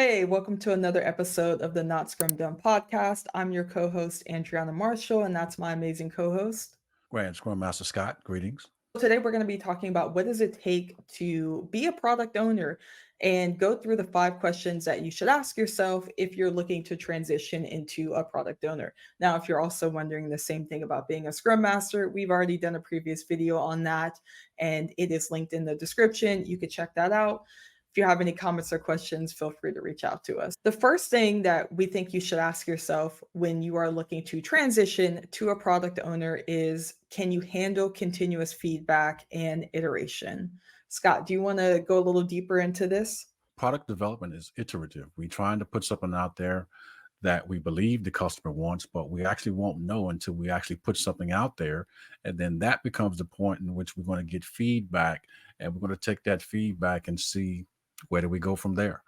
Hey, welcome to another episode of the Not Scrum Done podcast. I'm your co-host, Andriana Marshall, and that's my amazing co-host. Grand Scrum Master Scott, greetings. Today we're going to be talking about what does it take to be a product owner and go through the 5 questions that you should ask yourself if you're looking to transition into a product owner. Now, if you're also wondering the same thing about being a Scrum Master, we've already done a previous video on that and it is linked in the description. You could check that out. If you have any comments or questions, feel free to reach out to us. The first thing that we think you should ask yourself when you are looking to transition to a product owner is, can you handle continuous feedback and iteration? Scott, do you want to go a little deeper into this? Product development is iterative. We're trying to put something out there that we believe the customer wants, but we actually won't know until we actually put something out there. And then that becomes the point in which we're going to get feedback, and we're going to take that feedback and see where do we go from there.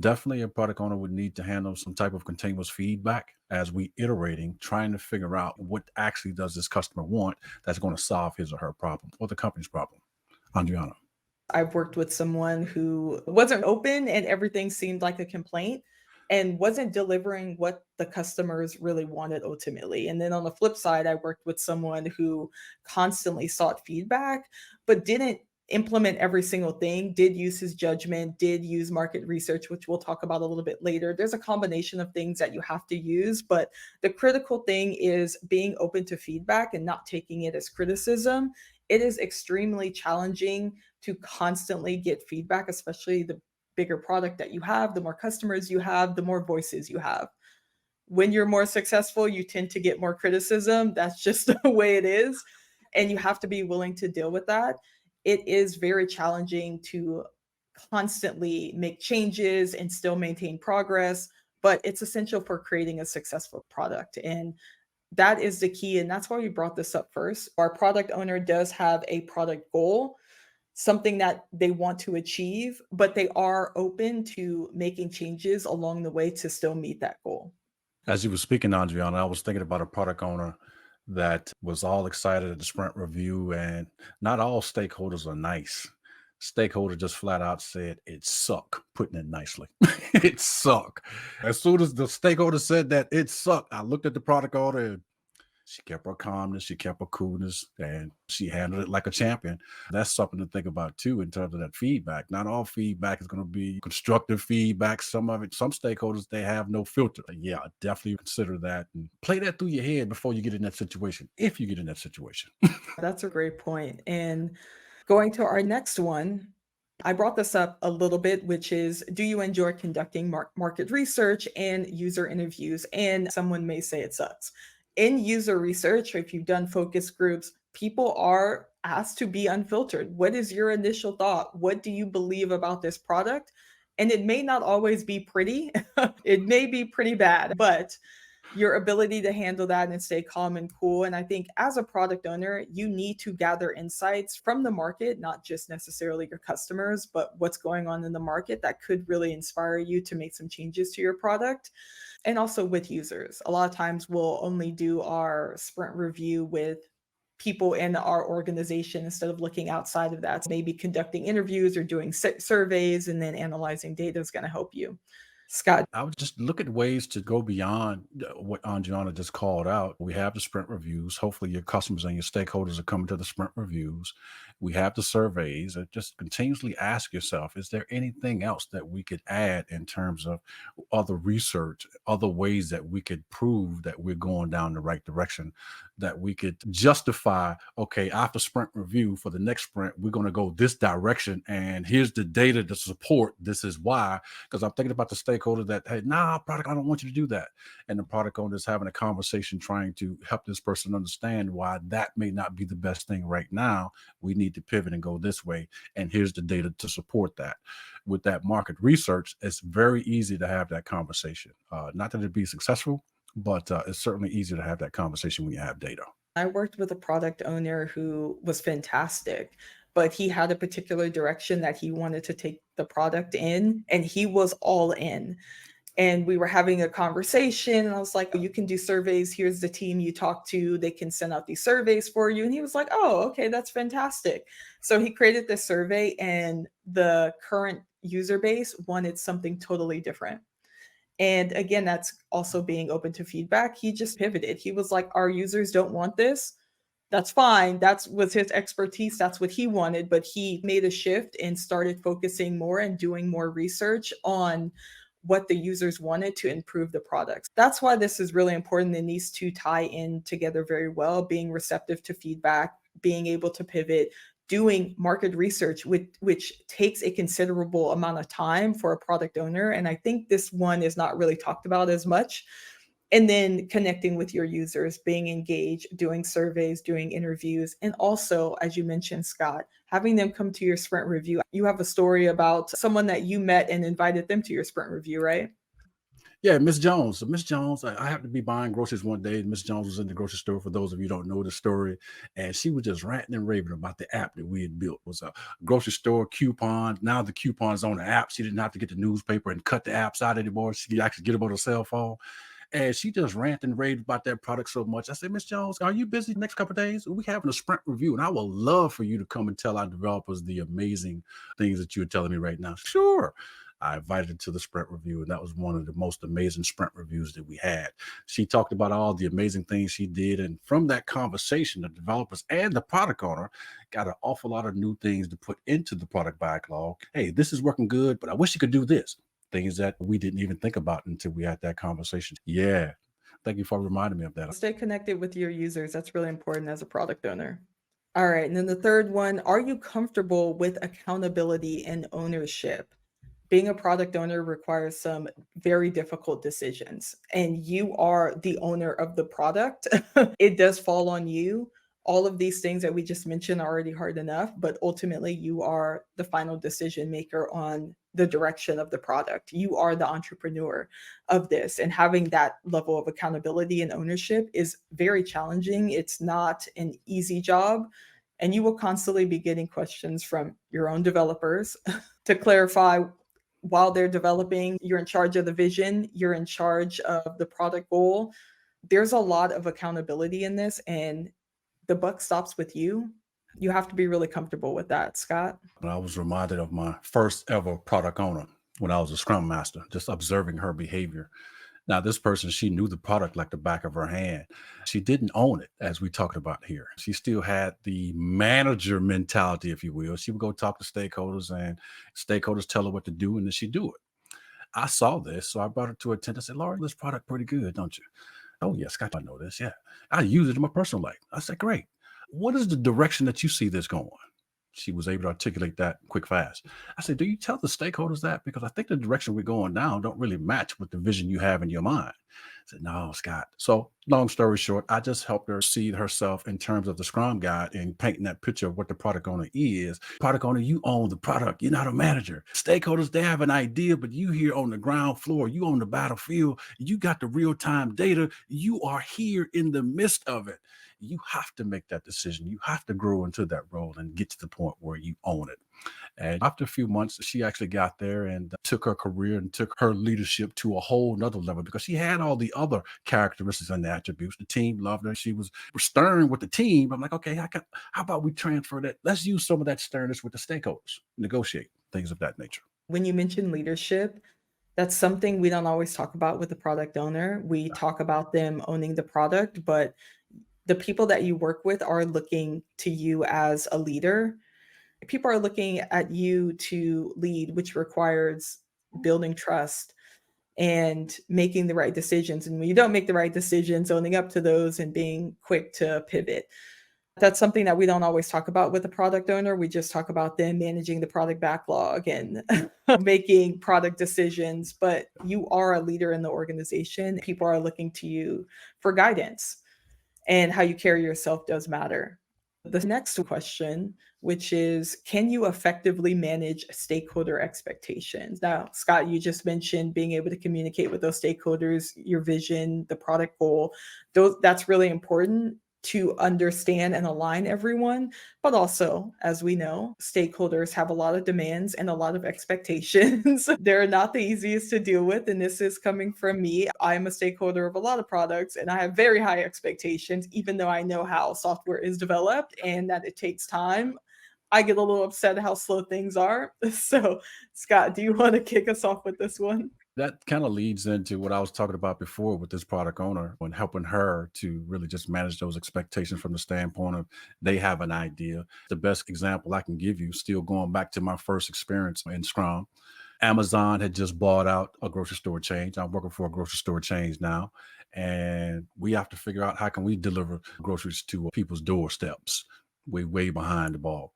Definitely a product owner would need to handle some type of continuous feedback as we iterating, trying to figure out what actually does this customer want that's going to solve his or her problem or the company's problem. Andriana. I've worked with someone who wasn't open and everything seemed like a complaint and wasn't delivering what the customers really wanted ultimately. And then on the flip side, I worked with someone who constantly sought feedback, but didn't implement every single thing, did use his judgment, did use market research, which we'll talk about a little bit later. There's a combination of things that you have to use, but the critical thing is being open to feedback and not taking it as criticism. It is extremely challenging to constantly get feedback, especially the bigger product that you have, the more customers you have, the more voices you have. When you're more successful, you tend to get more criticism. That's just the way it is. And you have to be willing to deal with that. It is very challenging to constantly make changes and still maintain progress, but it's essential for creating a successful product. And that is the key. And that's why we brought this up first. Our product owner does have a product goal, something that they want to achieve, but they are open to making changes along the way to still meet that goal. As you were speaking, Adriana, I was thinking about a product owner that was all excited at the sprint review, and not all stakeholders are nice. Stakeholder just flat out said it suck, putting it nicely. It suck. As soon as the stakeholder said that it sucked, I looked at the product owner and she kept her calmness, she kept her coolness, and she handled it like a champion. That's something to think about too in terms of that feedback. Not all feedback is going to be constructive feedback. Some of it, some stakeholders, they have no filter. Yeah, definitely consider that and play that through your head before you get in that situation, if you get in that situation. That's a great point. And going to our next one, I brought this up a little bit, which is, do you enjoy conducting market research and user interviews? And someone may say it sucks. In user research, or if you've done focus groups, people are asked to be unfiltered. What is your initial thought? What do you believe about this product? And it may not always be pretty, it may be pretty bad, but your ability to handle that and stay calm and cool. And I think as a product owner, you need to gather insights from the market, not just necessarily your customers, but what's going on in the market that could really inspire you to make some changes to your product. And also with users. A lot of times we'll only do our sprint review with people in our organization instead of looking outside of that. So maybe conducting interviews or doing surveys and then analyzing data is going to help you. Scott. I would just look at ways to go beyond what Angiana just called out. We have the sprint reviews. Hopefully, your customers and your stakeholders are coming to the sprint reviews. We have the surveys. And just continuously ask yourself, is there anything else that we could add in terms of other research, other ways that we could prove that we're going down the right direction, that we could justify, okay, after sprint review for the next sprint, we're going to go this direction. And here's the data to support this is why. Because I'm thinking about the stakeholder that, hey, nah, product, I don't want you to do that. And the product owner is having a conversation trying to help this person understand why that may not be the best thing right now. We need to pivot and go this way. And here's the data to support that. With that market research, it's very easy to have that conversation. Not that it'd be successful, but it's certainly easy to have that conversation when you have data. I worked with a product owner who was fantastic, but he had a particular direction that he wanted to take the product in, and he was all in. And we were having a conversation, and I was like, "Oh, you can do surveys. Here's the team you talk to. They can send out these surveys for you." And he was like, "Oh, okay, that's fantastic." So he created this survey, and the current user base wanted something totally different. And again, that's also being open to feedback. He just pivoted. He was like, our users don't want this. That's fine. That's was his expertise. That's what he wanted. But he made a shift and started focusing more and doing more research on what the users wanted to improve the products. That's why this is really important. And these two tie in together very well, being receptive to feedback, being able to pivot, doing market research, which takes a considerable amount of time for a product owner. And I think this one is not really talked about as much. And then connecting with your users, being engaged, doing surveys, doing interviews, and also, as you mentioned, Scott, having them come to your sprint review. You have a story about someone that you met and invited them to your sprint review, right? Yeah, Miss Jones. So Miss Jones, I happened to be buying groceries one day, and Miss Jones was in the grocery store. For those of you who don't know the story, and she was just ranting and raving about the app that we had built. It was a grocery store coupon. Now the coupon's on the app. She didn't have to get the newspaper and cut the apps out anymore. She could actually get them on her cell phone. And she just ranted and raved about that product so much. I said, Miss Jones, are you busy the next couple of days? We having a sprint review, and I would love for you to come and tell our developers the amazing things that you're telling me right now. Sure. I invited her to the sprint review, and that was one of the most amazing sprint reviews that we had. She talked about all the amazing things she did. And from that conversation, the developers and the product owner got an awful lot of new things to put into the product backlog. Hey, this is working good, but I wish you could do this. Things that we didn't even think about until we had that conversation. Yeah. Thank you for reminding me of that. Stay connected with your users. That's really important as a product owner. All right. And then the third one, are you comfortable with accountability and ownership? Being a product owner requires some very difficult decisions, and you are the owner of the product. It does fall on you. All of these things that we just mentioned are already hard enough, but ultimately you are the final decision maker on the direction of the product. You are the entrepreneur of this, and having that level of accountability and ownership is very challenging. It's not an easy job, and you will constantly be getting questions from your own developers to clarify while they're developing. You're in charge of the vision, you're in charge of the product goal. There's a lot of accountability in this, and the buck stops with you. You have to be really comfortable with that, Scott. And I was reminded of my first ever product owner when I was a scrum master, just observing her behavior. Now, this person, she knew the product like the back of her hand. She didn't own it, as we talked about here. She still had the manager mentality, if you will. She would go talk to stakeholders, and stakeholders tell her what to do, and then she do it. I saw this, so I brought her to her attention. I said, Laura, this product pretty good, don't you? Oh, yes, Scott, I know this. Yeah. I use it in my personal life. I said, great. What is the direction that you see this going? She was able to articulate that quick, fast. I said, do you tell the stakeholders that? Because I think the direction we're going now don't really match with the vision you have in your mind. I said, no, Scott. So long story short, I just helped her see herself in terms of the Scrum Guide and painting that picture of what the product owner is. Product owner, you own the product. You're not a manager. Stakeholders, they have an idea, but you here on the ground floor, you on the battlefield, you got the real-time data. You are here in the midst of it. You have to make that decision. You have to grow into that role and get to the point where you own it. And after a few months, she actually got there and took her career and took her leadership to a whole nother level because she had all the other characteristics and attributes. The team loved her. She was stern with the team. I'm like, okay, how about we transfer that? Let's use some of that sternness with the stakeholders, negotiate things of that nature. When you mention leadership, that's something we don't always talk about with the product owner. We talk about them owning the product, but the people that you work with are looking to you as a leader. People are looking at you to lead, which requires building trust and making the right decisions. And when you don't make the right decisions, owning up to those and being quick to pivot. That's something that we don't always talk about with the product owner. We just talk about them managing the product backlog and making product decisions, but you are a leader in the organization. People are looking to you for guidance, and how you carry yourself does matter. The next question, which is, can you effectively manage stakeholder expectations? Now, Scott, you just mentioned being able to communicate with those stakeholders, your vision, the product goal. That's really important to understand and align everyone. But also, as we know, stakeholders have a lot of demands and a lot of expectations. They're not the easiest to deal with. And this is coming from me. I'm a stakeholder of a lot of products, and I have very high expectations, even though I know how software is developed and that it takes time. I get a little upset at how slow things are. So, Scott, do you want to kick us off with this one? That kind of leads into what I was talking about before with this product owner and helping her to really just manage those expectations from the standpoint of they have an idea. The best example I can give you, still going back to my first experience in Scrum, Amazon had just bought out a grocery store chain. I'm working for a grocery store chain now, and we have to figure out how can we deliver groceries to people's doorsteps. We're way behind the ball.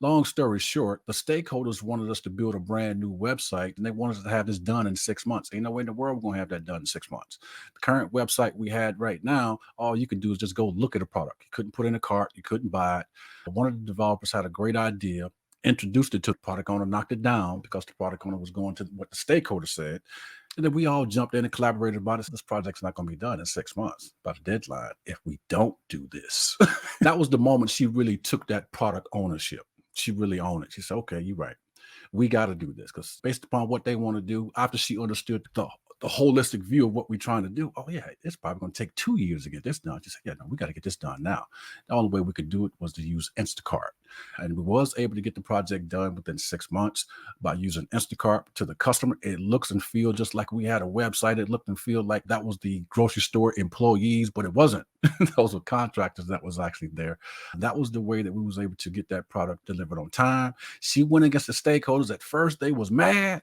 Long story short, the stakeholders wanted us to build a brand new website and they wanted us to have this done in 6 months. Ain't no way in the world we're going to have that done in 6 months. The current website we had right now, all you can do is just go look at a product. You couldn't put in a cart, you couldn't buy it. One of the developers had a great idea, introduced it to the product owner, knocked it down because the product owner was going to what the stakeholder said. And then we all jumped in and collaborated about it. This project's not going to be done in 6 months by the deadline if we don't do this. That was the moment she really took that product ownership. She really owned it. She said, okay, you're right. We got to do this because based upon what they want to do, after she understood the holistic view of what we're trying to do, oh yeah, it's probably going to take 2 years to get this done. She said, yeah, no, we got to get this done now. The only way we could do it was to use Instacart. And we was able to get the project done within 6 months by using Instacart to the customer. It looks and feels just like we had a website. It looked and feel like that was the grocery store employees, but it wasn't. Those were contractors that was actually there. That was the way that we was able to get that product delivered on time. She went against the stakeholders. At first, they was mad,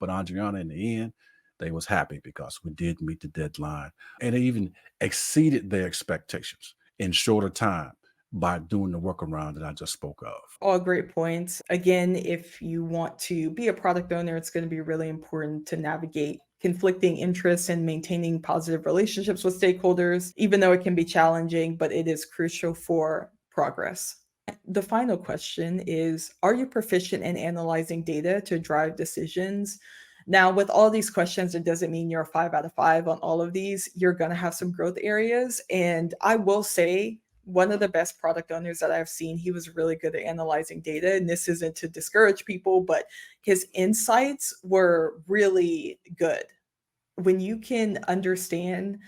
but Adriana, in the end, they was happy because we did meet the deadline, and they even exceeded their expectations in shorter time by doing the workaround that I just spoke of. All great points. Again, if you want to be a product owner, it's going to be really important to navigate conflicting interests and maintaining positive relationships with stakeholders, even though it can be challenging, but it is crucial for progress. The final question is, are you proficient in analyzing data to drive decisions? Now, with all these questions, it doesn't mean you're a 5 out of 5 on all of these. You're going to have some growth areas. And I will say, one of the best product owners that I've seen, he was really good at analyzing data. And this isn't to discourage people, but his insights were really good. When you can understand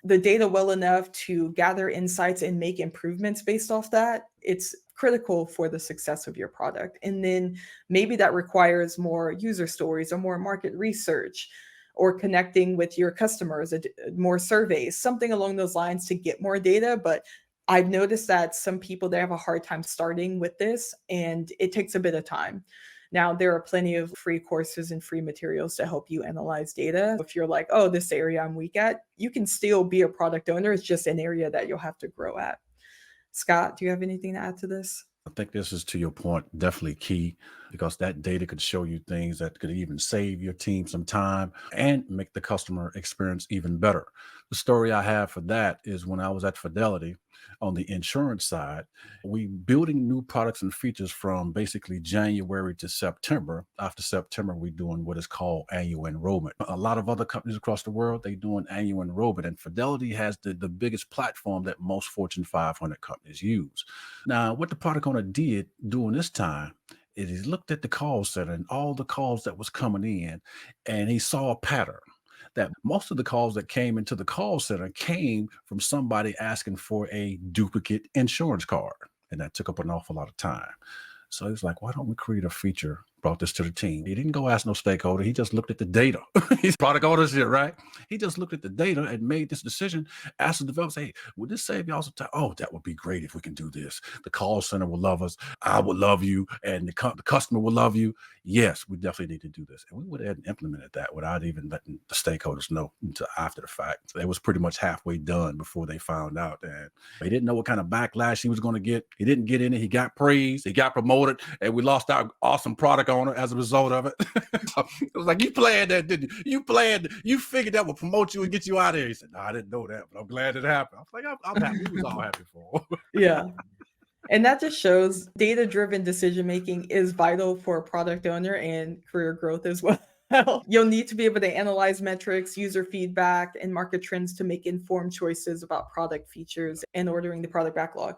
the data well enough to gather insights and make improvements based off that, it's critical for the success of your product. And then maybe that requires more user stories or more market research or connecting with your customers, more surveys, something along those lines to get more data. But I've noticed that some people, they have a hard time starting with this and it takes a bit of time. Now, there are plenty of free courses and free materials to help you analyze data. If you're like, oh, this area I'm weak at, you can still be a product owner. It's just an area that you'll have to grow at. Scott, do you have anything to add to this? I think this is, to your point, definitely key because that data could show you things that could even save your team some time and make the customer experience even better. The story I have for that is when I was at Fidelity on the insurance side, we building new products and features from basically January to September. After September, we're doing what is called annual enrollment. A lot of other companies across the world, they doing annual enrollment, and Fidelity has the biggest platform that most Fortune 500 companies use. Now, what the product owner did during this time is he looked at the call center and all the calls that was coming in, and he saw a pattern that most of the calls that came into the call center came from somebody asking for a duplicate insurance card. And that took up an awful lot of time. So he's like, why don't we create a feature? Brought this to the team. He didn't go ask no stakeholder. He just looked at the data. He's product ownership, right? He just looked at the data and made this decision. Asked the developers, hey, would this save y'all some time? Oh, that would be great if we can do this. The call center will love us. I would love you. And the customer will love you. Yes, we definitely need to do this. And we went ahead and implemented that without even letting the stakeholders know until after the fact. It was pretty much halfway done before they found out. And he didn't know what kind of backlash he was going to get. He didn't get in it. He got praised. He got promoted. And we lost our awesome product owner as a result of it. So it was like, you planned that, didn't you? You figured that would promote you and get you out of here. He said, no, I didn't know that, but I'm glad it happened. I was like, I'm happy. We was all happy for him. Yeah. And that just shows data driven decision making is vital for a product owner and career growth as well. You'll need to be able to analyze metrics, user feedback, and market trends to make informed choices about product features and ordering the product backlog.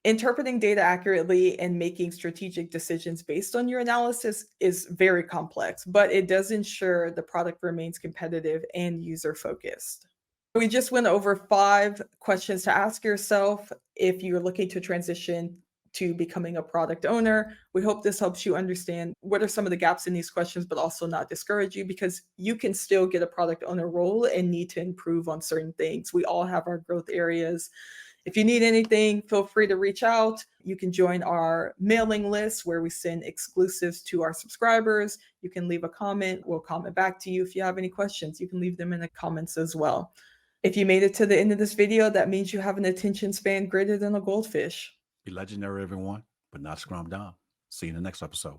Interpreting data accurately and making strategic decisions based on your analysis is very complex, but it does ensure the product remains competitive and user focused. We just went over 5 questions to ask yourself if you're looking to transition to becoming a product owner. We hope this helps you understand what are some of the gaps in these questions, but also not discourage you, because you can still get a product owner role and need to improve on certain things. We all have our growth areas. If you need anything, feel free to reach out. You can join our mailing list where we send exclusives to our subscribers. You can leave a comment. We'll comment back to you. If you have any questions, you can leave them in the comments as well. If you made it to the end of this video, that means you have an attention span greater than a goldfish. Be legendary, everyone, but not Scrum down. See you in the next episode.